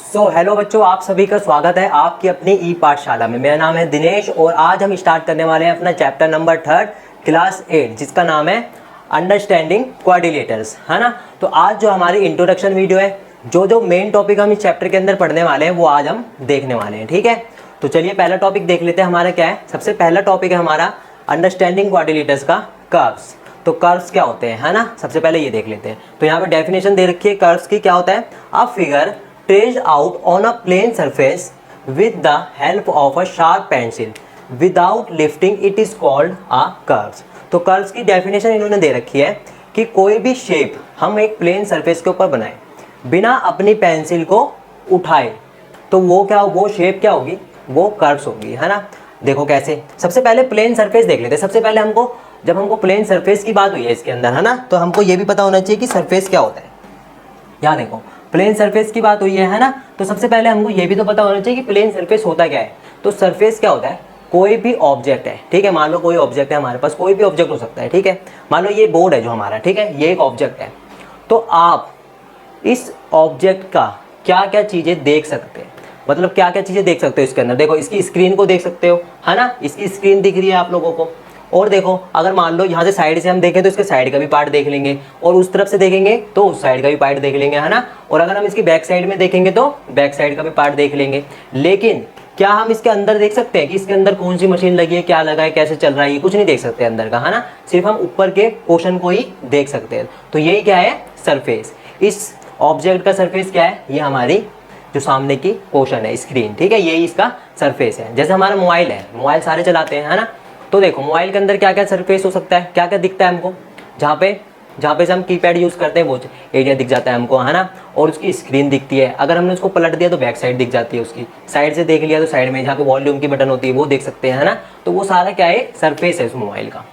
Hello बच्चों, आप सभी का स्वागत है आपकी अपनी ई पाठशाला में। मेरा नाम है दिनेश और आज हम स्टार्ट करने वाले हैं अपना चैप्टर नंबर 3 क्लास 8 जिसका नाम है अंडरस्टैंडिंग क्वाड्रिलेटर्स, है ना। तो आज जो हमारी इंट्रोडक्शन वीडियो है, जो मेन टॉपिक हम इस चैप्टर के अंदर पढ़ने वाले हैं वो आज हम देखने वाले हैं, ठीक है। तो चलिए पहला टॉपिक देख लेते हैं हमारा क्या है। सबसे पहला टॉपिक है हमारा अंडरस्टैंडिंग क्वाड्रिलेटर्स का कर्व्स। तो कर्व्स क्या होते हैं, है ना, सबसे पहले ये देख लेते हैं। तो यहाँ पे डेफिनेशन दे रखी है कर्व्स की। क्या होता है? A figure traced out on a plane surface with the help of a sharp pencil without lifting it is called a curve। तो कर्व्स की डेफिनेशन इन्होंने दे रखी है कि कोई भी शेप हम एक प्लेन सरफेस के ऊपर बनाएं बिना अपनी पेंसिल को उठाए तो वो शेप क्या होगी? वो कर्व्स होगी, है ना। देखो कैसे। सबसे पहले प्लेन सरफेस देख लेते हैं। सबसे पहले जब हमको प्लेन सरफेस की बात हुई है इसके अंदर, है ना, तो हमको ये भी पता होना चाहिए कि सरफेस क्या होता है। यहाँ देखो प्लेन सरफेस की बात हुई है ना, तो सबसे पहले हमको ये भी तो पता होना चाहिए कि प्लेन सरफेस होता क्या है। तो सरफेस क्या होता है? कोई भी ऑब्जेक्ट है, ठीक है। मान लो कोई ऑब्जेक्ट है हमारे पास, कोई भी ऑब्जेक्ट हो सकता है, ठीक है। मान लो ये बोर्ड है जो हमारा, ठीक है, ये एक ऑब्जेक्ट है। तो आप इस ऑब्जेक्ट का क्या क्या चीज़ें देख सकते हैं, मतलब क्या क्या चीज़ें देख सकते हो इसके अंदर। देखो इसकी स्क्रीन को देख सकते हो, है ना, इसकी स्क्रीन दिख रही है आप लोगों को। और देखो अगर मान लो यहाँ से साइड से हम देखें तो इसके साइड का भी पार्ट देख लेंगे, और उस तरफ से देखेंगे तो उस साइड का भी पार्ट देख लेंगे, है ना। और अगर हम इसकी बैक साइड में देखेंगे तो बैक साइड का भी पार्ट देख लेंगे। लेकिन क्या हम इसके अंदर देख सकते हैं कि इसके अंदर कौन सी मशीन लगी है, क्या लगा है, कैसे चल रहा है? ये कुछ नहीं देख सकते अंदर का, है ना। सिर्फ हम ऊपर के पोर्शन को ही देख सकते हैं। तो यही क्या है? सरफेस। इस ऑब्जेक्ट का सरफेस क्या है? ये हमारी जो सामने की पोर्शन है, स्क्रीन, ठीक है, यही इसका सरफेस है। जैसे हमारा मोबाइल है, मोबाइल सारे चलाते हैं, है ना। तो देखो मोबाइल के अंदर क्या क्या सरफेस हो सकता है, क्या क्या दिखता है हमको। जहाँ पे से हम कीपैड यूज़ करते हैं वो एरिया दिख जाता है हमको, है ना। और उसकी स्क्रीन दिखती है। अगर हमने उसको पलट दिया तो बैक साइड दिख जाती है उसकी। साइड से देख लिया तो साइड में जहाँ पे वॉल्यूम की बटन होती है वो देख सकते हैं, है ना। तो वो सारा क्या है? सरफेस है उस मोबाइल का।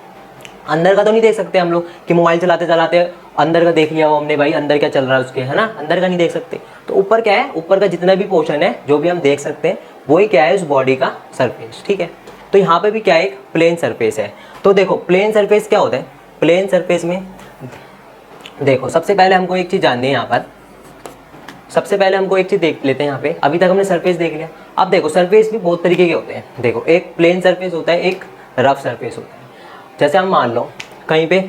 अंदर का तो नहीं देख सकते हम लोग कि मोबाइल चलाते चलाते अंदर का देख लिया हो हमने, भाई अंदर क्या चल रहा है उसके, है ना। अंदर का नहीं देख सकते। तो ऊपर क्या है? ऊपर का जितना भी पोर्शन है जो भी हम देख सकते हैं वही क्या है? उस बॉडी का सरफेस, ठीक है। तो यहाँ पे भी क्या है? एक प्लेन सरफेस है। तो देखो प्लेन सरफेस क्या होता है? प्लेन सरफेस में देखो सबसे पहले हमको एक चीज़ जाननी है। यहाँ पर सबसे पहले हमको एक चीज़ देख लेते हैं। यहाँ पे अभी तक हमने सरफेस देख लिया। अब देखो सरफेस भी बहुत तरीके के होते हैं। देखो एक प्लेन सरफेस होता है, एक रफ सरफेस होता है। जैसे हम मान लो कहीं पे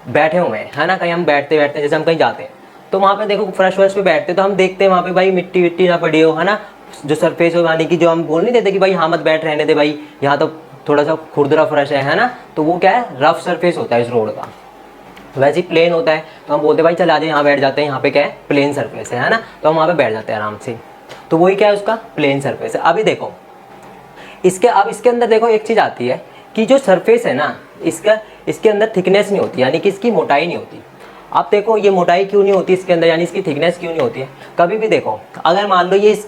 बैठे हुए हैं, है ना, कहीं हम बैठते जैसे हम कहीं जाते हैं तो वहाँ पे देखो फर्श पे बैठते तो हम देखते हैं वहाँ पे भाई मिट्टी विट्टी ना पड़ी हो, है ना। जो सरफेस हो यानी कि जो हम बोल नहीं देते कि भाई यहाँ मत बैठ, रहने दे भाई, यहाँ तो थोड़ा सा खुरदरा फर्श है ना। तो वो क्या है? रफ सरफेस होता है इस रोड का। वैसे ही प्लेन होता है तो हम बोलते हैं भाई चल आजा यहाँ बैठ जाते हैं, यहाँ पे क्या है? प्लेन सरफेस है ना। तो हम वहाँ पे बैठ जाते हैं आराम से। तो वही क्या है? उसका प्लेन सरफेस है। अभी देखो इसके अंदर देखो एक चीज़ आती है कि जो सरफेस है ना इसके अंदर थिकनेस नहीं होती, यानी कि इसकी मोटाई नहीं होती। आप देखो ये मोटाई क्यों नहीं होती इसके अंदर, यानी इसकी थिकनेस क्यों नहीं होती है कभी भी। देखो अगर मान लो ये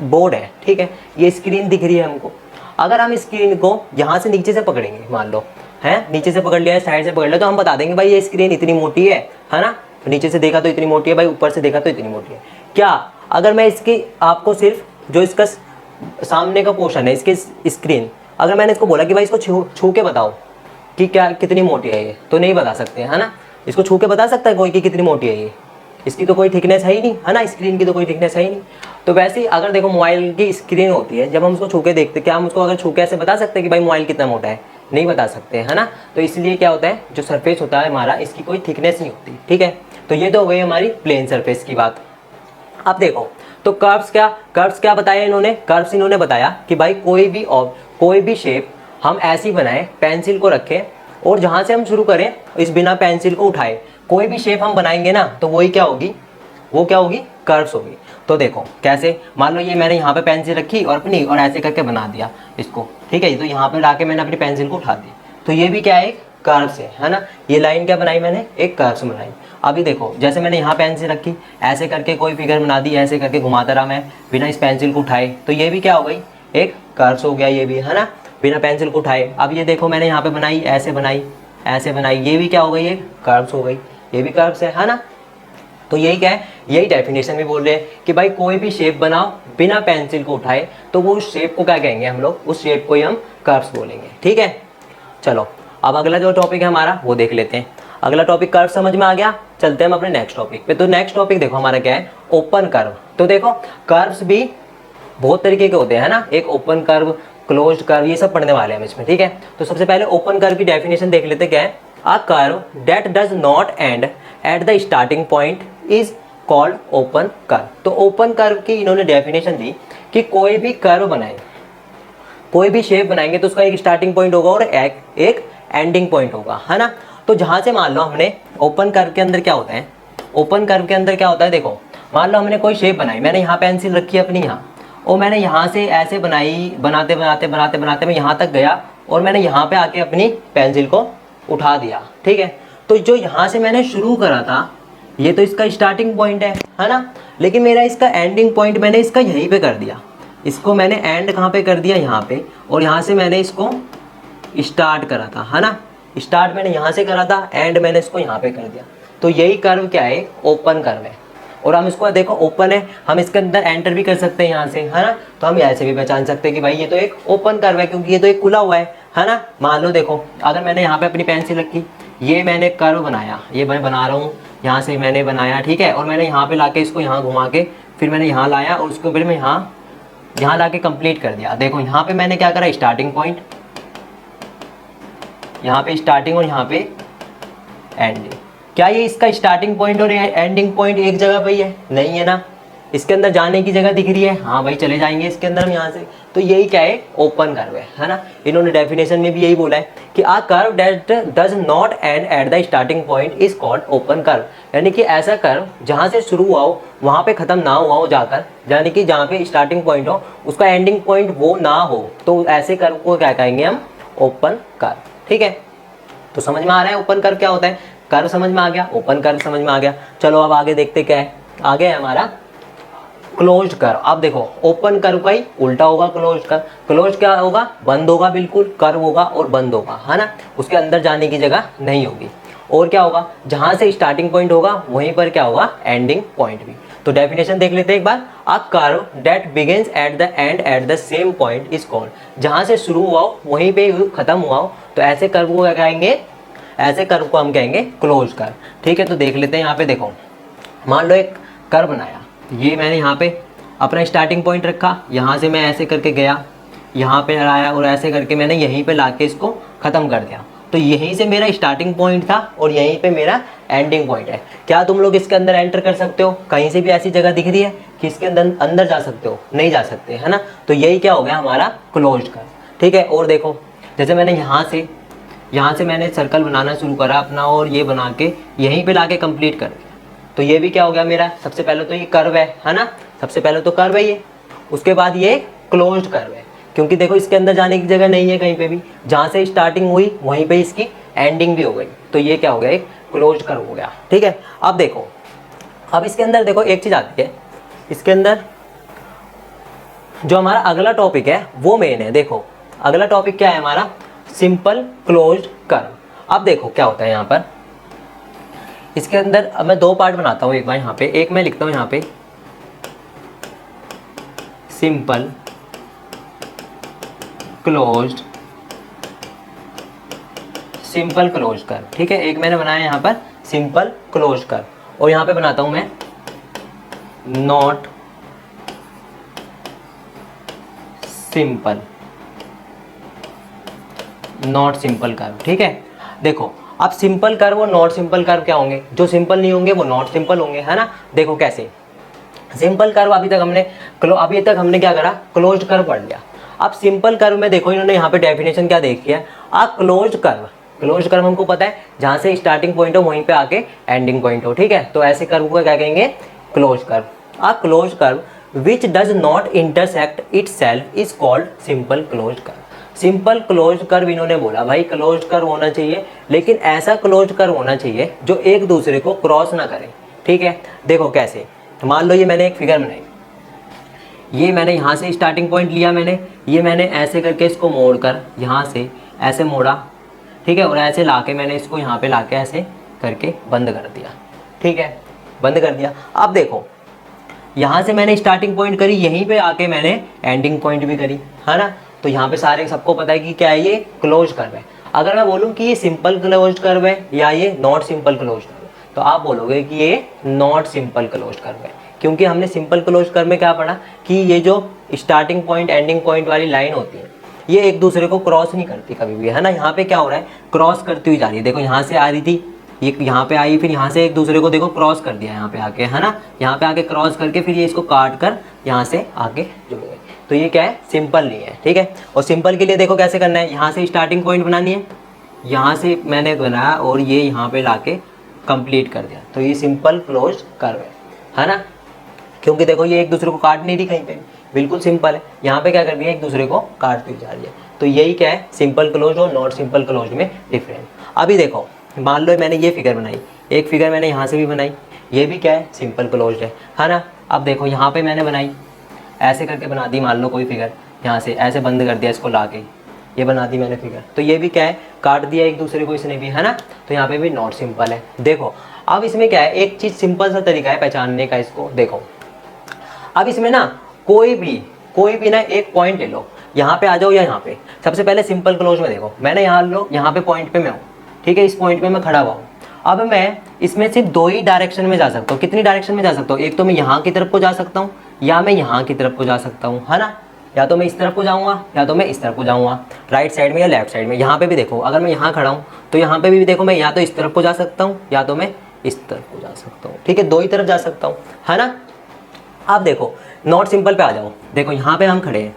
बोर्ड है, ठीक है, ये स्क्रीन दिख रही है हमको। अगर हम स्क्रीन को यहाँ से नीचे से पकड़ेंगे, मान लो है नीचे से पकड़ लिया है, साइड से पकड़ लिया, तो हम बता देंगे भाई ये स्क्रीन इतनी मोटी है ना। तो नीचे से देखा तो इतनी मोटी है भाई, ऊपर से देखा तो इतनी मोटी है। क्या अगर मैं इसकी आपको सिर्फ जो इसका सामने का पोर्शन है इसकी स्क्रीन, अगर मैंने इसको बोला कि भाई इसको छू के बताओ कि क्या कितनी मोटी है ये, तो नहीं बता सकते, है ना। इसको छू के बता सकता है कोई कि कितनी मोटी है ये? इसकी तो कोई थिकनेस है ही नहीं, है ना, स्क्रीन की तो कोई थिकनेस है ही नहीं। तो वैसे ही अगर देखो मोबाइल की स्क्रीन होती है, जब हम उसको छू के देखते, क्या हम उसको अगर छू के ऐसे बता सकते हैं कि भाई मोबाइल कितना मोटा है? नहीं बता सकते, है ना। तो इसलिए क्या होता है, जो सरफेस होता है हमारा, इसकी कोई थिकनेस नहीं होती, ठीक है। तो ये तो हो गई हमारी प्लेन सरफेस की बात। अब देखो तो कर्व्स क्या बताया इन्होंने? कर्व्स इन्होंने बताया कि भाई कोई भी शेप हम ऐसी बनाएं, पेंसिल को रखें और जहाँ से हम शुरू करें इस बिना पेंसिल को उठाए कोई भी शेप हम बनाएंगे ना, तो वही क्या होगी? वो क्या होगी? कर्व्स होगी। तो देखो कैसे, मान लो ये मैंने यहाँ पे पेंसिल रखी और अपनी और ऐसे करके बना दिया इसको, ठीक है। तो यहाँ पे लाके मैंने अपनी पेंसिल को उठा दी, तो ये भी क्या है? एक कर्व्स है ना। ये लाइन क्या बनाई मैंने? एक कर्व्स बनाई। अभी देखो जैसे मैंने यहाँ पेंसिल रखी, ऐसे करके कोई फिगर बना दी, ऐसे करके घुमाता रहा मैं बिना इस पेंसिल को उठाए, तो ये भी क्या हो गई? एक कर्व्स हो गया ये भी, है ना, बिना पेंसिल को उठाए। अब ये देखो मैंने यहाँ पे बनाई, ऐसे बनाई, ये भी क्या हो गई? एक कर्व्स हो गई, ये भी कर्व्स है ना। तो यही क्या है? यही डेफिनेशन भी बोल रहे हैं कि भाई कोई भी शेप बनाओ बिना पेंसिल को उठाए तो वो उस शेप को क्या कहेंगे हम लोग? उस शेप को ही हम कर्व्स बोलेंगे, ठीक है। चलो अब अगला जो टॉपिक है हमारा वो देख लेते हैं। अगला टॉपिक कर्व समझ में आ गया। चलते हैं हम अपने नेक्स्ट टॉपिक पे। तो नेक्स्ट टॉपिक देखो हमारा क्या है, ओपन कर्व। तो देखो कर्व्स भी बहुत तरीके के होते हैं ना, एक ओपन कर्व, क्लोज्ड कर्व, ये सब पढ़ने वाले हैं हम इसमें, ठीक है। तो सबसे पहले ओपन कर्व की डेफिनेशन देख लेते क्या है। अ curve that does not end at the starting point is called open curve. तो ओपन कर्व की इन्होंने डेफिनेशन दी कि कोई भी कर्व बनाए, कोई भी शेप बनाएंगे तो उसका एक स्टार्टिंग पॉइंट होगा और एक एंडिंग पॉइंट होगा, है ना। तो जहां से मान लो हमने ओपन कर्व के अंदर क्या होता है, ओपन कर्व के अंदर क्या होता है, देखो मान लो हमने कोई शेप बनाई, मैंने यहाँ पेंसिल रखी अपनी यहाँ, और मैंने यहाँ से ऐसे बनाई, बनाते बनाते बनाते बनाते मैं यहाँ तक गया और मैंने यहाँ पे आके अपनी पेंसिल को उठा दिया, ठीक है। तो जो यहाँ से मैंने शुरू करा था ये तो इसका स्टार्टिंग पॉइंट है ना, लेकिन मेरा इसका एंडिंग पॉइंट मैंने इसका यहीं पे कर दिया। इसको मैंने एंड कहाँ पे कर दिया, यहाँ पे, और यहाँ से मैंने इसको स्टार्ट करा था, है ना। स्टार्ट मैंने यहाँ से करा था, एंड मैंने इसको यहाँ पे कर दिया। तो यही कर्व क्या है, ओपन कर्व है। और हम इसको देखो ओपन है, हम इसके अंदर एंटर भी कर सकते हैं यहाँ से, है ना। तो हम ऐसे भी पहचान सकते हैं कि भाई ये तो एक ओपन कर्व है, क्योंकि ये तो एक खुला हुआ है ना। मान लो देखो अगर मैंने यहाँ पे अपनी पेंसिल रखी, ये मैंने कर्व बनाया, ये मैं बना रहा हूँ, यहाँ से मैंने बनाया, ठीक है। और मैंने यहाँ पे लाके इसको यहाँ घुमा के फिर मैंने यहाँ लाया और उसको फिर मैं यहाँ लाके कंप्लीट कर दिया। देखो यहाँ पे मैंने क्या करा, स्टार्टिंग पॉइंट, यहाँ पे स्टार्टिंग और यहाँ पे एंडिंग। क्या ये इसका स्टार्टिंग पॉइंट और एंडिंग पॉइंट एक जगह पे ही है? नहीं है ना। इसके अंदर जाने की जगह दिख रही है, हाँ भाई चले जाएंगे इसके अंदर हम यहाँ से। तो यही क्या है, ओपन कर्व है ना। इन्होंने डेफिनेशन में भी यही बोला है कि a curve that does not end at the starting point is called open curve. यानी कि ऐसा कर्व जहाँ से शुरू हुआ हो वहाँ पे खत्म ना हुआ हो जाकर, यानी कि जहाँ पे स्टार्टिंग पॉइंट हो उसका एंडिंग पॉइंट वो ना हो, तो ऐसे कर्व को क्या कहेंगे हम, ओपन कर्व, ठीक है। तो समझ में आ रहा है ओपन कर्व क्या होता है, कर्व समझ में आ गया, ओपन कर्व समझ में आ गया। चलो अब आगे देखते क्या है, आगे है हमारा क्लोज्ड कर्व। अब देखो ओपन कर्व का ही उल्टा होगा क्लोज्ड कर्व। क्लोज्ड क्या होगा, बंद होगा, बिल्कुल कर्व होगा और बंद होगा, है ना। उसके अंदर जाने की जगह नहीं होगी। और क्या होगा, जहां से स्टार्टिंग पॉइंट होगा वहीं पर क्या होगा, एंडिंग पॉइंट भी। तो डेफिनेशन देख लेते हैं एक बार। A curve that begins at the end at the same point is called. जहां से शुरू हुआ हो वहीं पे खत्म हुआ हो, तो ऐसे कर्व को क्या कहेंगे, ऐसे कर्व को हम कहेंगे क्लोज कर्व, ठीक है। तो देख लेते हैं यहाँ पे, देखो मान लो एक कर्व बनाया, ये मैंने यहाँ पे अपना स्टार्टिंग पॉइंट रखा, यहाँ से मैं ऐसे करके गया, यहाँ पे आया और ऐसे करके मैंने यहीं पे लाके इसको ख़त्म कर दिया। तो यहीं से मेरा स्टार्टिंग पॉइंट था और यहीं पे मेरा एंडिंग पॉइंट है। क्या तुम लोग इसके अंदर एंटर कर सकते हो, कहीं से भी ऐसी जगह दिख रही है कि इसके अंदर जा सकते हो, नहीं जा सकते, है ना। तो यही क्या हो गया, हमारा क्लोज्ड कर्व, ठीक है। और देखो जैसे मैंने यहाँ से मैंने सर्कल बनाना शुरू करा अपना, और ये बना के यहीं पे लाके कंप्लीट कर दिया। तो ये भी क्या हो गया मेरा, सबसे पहले तो ये कर्व है ना, सबसे पहले तो कर्व है ये, उसके बाद ये क्लोज्ड कर्व है, क्योंकि देखो इसके अंदर जाने की जगह नहीं है कहीं पे भी, जहाँ से स्टार्टिंग हुई वहीं पे इसकी एंडिंग भी हो गई। तो ये क्या हो गया, एक क्लोज्ड कर्व हो गया, ठीक है। अब देखो, अब इसके अंदर देखो एक चीज़ आती है, इसके अंदर जो हमारा अगला टॉपिक है वो मेन है। देखो अगला टॉपिक क्या है हमारा, सिंपल क्लोज्ड कर्व। अब देखो क्या होता है यहाँ पर, इसके अंदर अब मैं दो पार्ट बनाता हूँ एक बार। यहाँ पे एक मैं लिखता हूँ यहाँ पे सिंपल क्लोज्ड कर्व, ठीक है। एक मैंने बनाया यहाँ पर सिंपल क्लोज्ड कर्व, और यहाँ पे बनाता हूँ मैं नॉट सिंपल कर्व, ठीक है। देखो अब सिंपल कर्व और नॉट सिंपल कर्व क्या होंगे, जो सिंपल नहीं होंगे वो नॉट सिंपल होंगे, है ना। देखो कैसे, सिंपल कर्व अभी तक हमने क्या करा, क्लोज्ड कर्व पढ़ लिया। अब सिंपल कर्व में देखो इन्होंने यहाँ पे डेफिनेशन क्या देखी है, आ क्लोज्ड कर्व हमको पता है जहाँ से स्टार्टिंग पॉइंट हो वहीं पे आके एंडिंग पॉइंट हो, ठीक है। तो ऐसे कर्व को क्या कहेंगे, closed curve. A closed curve which does not intersect itself is called simple closed curve. Simple closed curve इन्होंने बोला भाई क्लोज्ड कर्व होना चाहिए, लेकिन ऐसा क्लोज्ड कर्व होना चाहिए जो एक दूसरे को क्रॉस ना करे, ठीक है। देखो कैसे, मान लो ये मैंने एक फिगर बनाई, ये मैंने यहाँ से स्टार्टिंग पॉइंट लिया, मैंने ऐसे करके इसको मोड़कर यहाँ से ऐसे मोड़ा, ठीक है, और ऐसे लाके मैंने इसको यहाँ पे लाके ऐसे करके बंद कर दिया, ठीक है, बंद कर दिया। अब देखो यहाँ से मैंने स्टार्टिंग पॉइंट करी, यहीं पे आके मैंने एंडिंग पॉइंट भी करी, है ना। तो यहाँ पे सारे सबको पता है कि क्या है, ये क्लोज कर्व है। अगर मैं बोलूँ कि ये सिंपल क्लोज्ड कर्व है या ये नॉट सिंपल क्लोज्ड कर्व है, तो आप बोलोगे कि ये नॉट सिंपल क्लोज्ड कर्व है, क्योंकि हमने सिंपल क्लोज्ड कर्व में क्या पढ़ा कि ये जो स्टार्टिंग पॉइंट एंडिंग पॉइंट वाली लाइन होती है ये एक दूसरे को क्रॉस नहीं करती कभी भी, है ना। यहाँ पे क्या हो रहा है, क्रॉस करती हुई जा रही है। देखो यहाँ से आ रही थी, ये यहाँ पे आई, फिर यहाँ से एक दूसरे को देखो क्रॉस कर दिया यहाँ पे आके, है ना। यहाँ पे आके क्रॉस करके फिर ये इसको काट कर यहाँ से आगे जुड़ गए। तो ये क्या है, सिंपल नहीं है, ठीक है। और सिंपल के लिए देखो कैसे करना है, यहाँ से स्टार्टिंग पॉइंट बनानी है, यहाँ से मैंने बनाया और ये यहाँ पे लाके कंप्लीट कर दिया, तो ये सिंपल क्लोज्ड कर्व है ना। क्योंकि देखो ये एक दूसरे को काट नहीं रही कहीं पे, बिल्कुल सिंपल है। यहाँ पे क्या कर रही है, एक दूसरे को काटती जा रही है। तो यही क्या है, सिंपल क्लोज और नॉट सिंपल क्लोज में डिफरेंस। अभी देखो मान लो मैंने ये फिगर बनाई, एक फिगर मैंने यहाँ से भी बनाई, ये भी क्या है, सिंपल क्लोज है ना। अब देखो यहाँ पे मैंने बनाई, ऐसे करके बना दी, मान लो कोई फिगर यहाँ से ऐसे बंद कर दिया इसको ला के, ये बना दी मैंने फिगर, तो ये भी क्या है, काट दिया एक दूसरे को इसने भी, है ना। तो यहाँ पे भी नॉट सिंपल है। देखो अब इसमें क्या है, एक चीज़ सिंपल सा तरीका है पहचानने का इसको। देखो अब इसमें ना कोई भी ना एक पॉइंट ले लो, यहाँ पे आ जाओ या यहाँ पे। सबसे पहले सिंपल क्लोज में देखो, मैंने यहाँ लो, यहाँ पे पॉइंट पे मैं हूँ, ठीक है, इस पॉइंट पे मैं खड़ा हुआ हूँ। अब मैं इसमें सिर्फ दो ही डायरेक्शन में जा सकता हूँ। कितनी डायरेक्शन में जा सकता हूँ, एक तो मैं यहाँ की तरफ को जा सकता हूँ या मैं यहाँ की तरफ को जा सकता हूँ, है ना। या तो मैं इस तरफ को जाऊँगा या तो मैं इस तरफ को जाऊँगा, राइट साइड में या लेफ्ट साइड में। यहाँ पे भी देखो, अगर मैं यहाँ खड़ा हूँ तो यहाँ पे भी देखो मैं या तो इस तरफ को जा सकता हूँ या तो मैं इस तरफ को जा सकता हूँ, ठीक है, दो ही तरफ जा सकता हूँ, है ना। अब देखो नॉट सिंपल पे आ जाओ, देखो यहाँ पे हम खड़े हैं,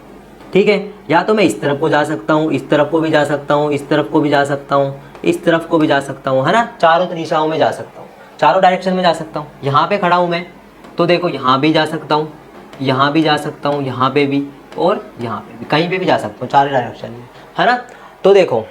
ठीक है, या तो मैं इस तरफ को जा सकता हूँ, इस तरफ को भी जा सकता हूँ, इस तरफ को भी जा सकता हूँ, इस तरफ को भी जा सकता हूँ, है ना। चारों दिशाओं में जा सकता हूँ, चारों डायरेक्शन में जा सकता हूँ। यहाँ पे खड़ा हूँ मैं, तो देखो यहाँ भी जा सकता हूँ, यहाँ भी जा सकता हूँ, यहाँ पे भी और यहाँ पे भी, कहीं पे भी जा सकता हूँ, चारों डायरेक्शन में, है ना। तो देखो,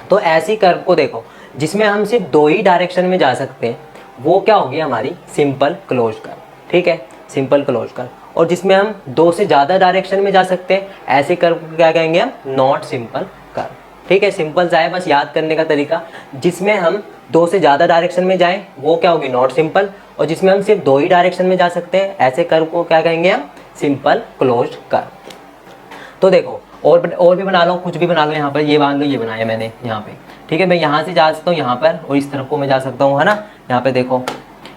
तो ऐसी कर्व को देखो जिसमें हम सिर्फ दो ही डायरेक्शन में जा सकते हैं, वो क्या होगी, हमारी सिंपल क्लोज कर्व, ठीक है, सिंपल क्लोज कर्व। और जिसमें हम दो से ज़्यादा डायरेक्शन में जा सकते हैं, ऐसे कर्व को क्या कहेंगे हम, नॉट सिंपल कर्व, ठीक है। सिंपल सा है, बस याद करने का तरीका। जिसमें हम दो से ज़्यादा डायरेक्शन में जाएं वो क्या होगी, नॉट सिंपल। और जिसमें हम सिर्फ दो ही डायरेक्शन में जा सकते हैं, ऐसे कर्व को क्या कहेंगे हम, सिंपल क्लोज कर्व। तो देखो और भी बना लो, कुछ भी बना लो। यहाँ पर ये मान लो, ये बनाया मैंने यहाँ पे, ठीक है। मैं यहाँ से जा सकता हूँ यहाँ पर, और इस तरफ को मैं जा सकता हूँ, है ना। यहाँ पे देखो,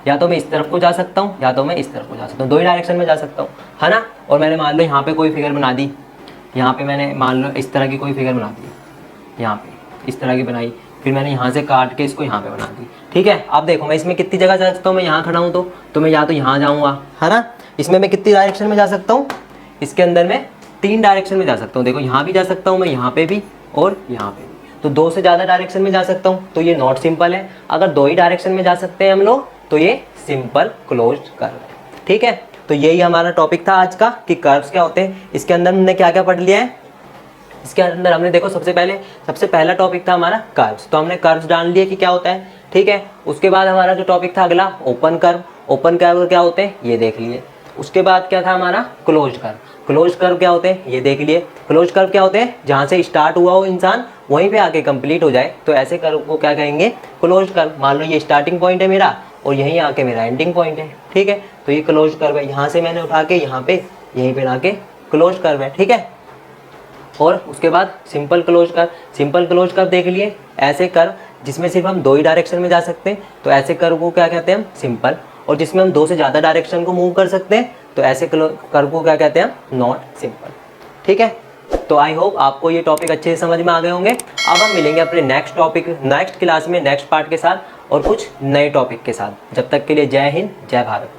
या तो मैं इस तरफ को जा सकता हूँ या तो मैं इस तरफ को जा सकता हूँ, दो ही डायरेक्शन में जा सकता हूँ, है ना। और मैंने मान लो यहाँ पे कोई फिगर बना दी, यहाँ पे मैंने मान लो इस तरह की कोई फिगर बना दी, यहाँ पे इस तरह की बनाई, फिर मैंने यहाँ से काट के इसको यहाँ पे बना दी, ठीक है। अब देखो मैं इसमें कितनी जगह जा सकता हूँ, मैं यहाँ खड़ा हूँ तो मैं या तो यहाँ जाऊँगा, है ना। इसमें मैं कितनी डायरेक्शन में जा सकता हूँ, इसके अंदर मैं तीन डायरेक्शन में जा सकता हूँ। देखो यहाँ भी जा सकता हूँ मैं, यहाँ पे भी और यहाँ पे भी, तो दो से ज़्यादा डायरेक्शन में जा सकता हूँ, तो ये नॉट सिंपल है। अगर दो ही डायरेक्शन में जा सकते हैं हम लोग, तो ये सिंपल क्लोज्ड कर्व है, ठीक है। तो यही हमारा टॉपिक था आज का कि कर्व्स क्या होते हैं। इसके अंदर हमने क्या क्या पढ़ लिया है, इसके अंदर हमने देखो सबसे पहला टॉपिक था हमारा कर्व्स, तो हमने कर्व्स जान लिए कि क्या होता है, ठीक है। उसके बाद हमारा जो टॉपिक था अगला, ओपन कर्व। ओपन कर्व क्या होते हैं ये देख लिए। उसके बाद क्या था हमारा, क्लोज कर्व। क्लोज कर्व क्या होते हैं ये देख लिए। क्लोज कर्व क्या होते हैं, जहाँ से स्टार्ट हुआ हो इंसान वहीं पे आके कंप्लीट हो जाए, तो ऐसे कर्व को क्या कहेंगे, क्लोज कर्व। मान लो ये स्टार्टिंग पॉइंट है मेरा और यहीं आके मेरा एंडिंग पॉइंट है, ठीक है, तो ये क्लोज कर्व है। यहाँ से मैंने उठा के यहाँ पे यहीं पे लाके क्लोज कर्व है, ठीक है। और उसके बाद simple close curve. Simple close curve देख लिए, ऐसे कर्व जिसमें सिर्फ हम दो ही डायरेक्शन में जा सकते हैं, तो ऐसे कर्व को क्या कहते हैं हम, सिंपल। और जिसमें हम दो से ज़्यादा डायरेक्शन को मूव कर सकते हैं, तो ऐसे कर्व को क्या कहते हैं, नॉट सिंपल, ठीक है। तो आई होप आपको ये टॉपिक अच्छे से समझ में आ गए होंगे। अब हम मिलेंगे अपने नेक्स्ट क्लास में नेक्स्ट पार्ट के साथ और कुछ नए टॉपिक के साथ। जब तक के लिए जय हिंद, जय भारत।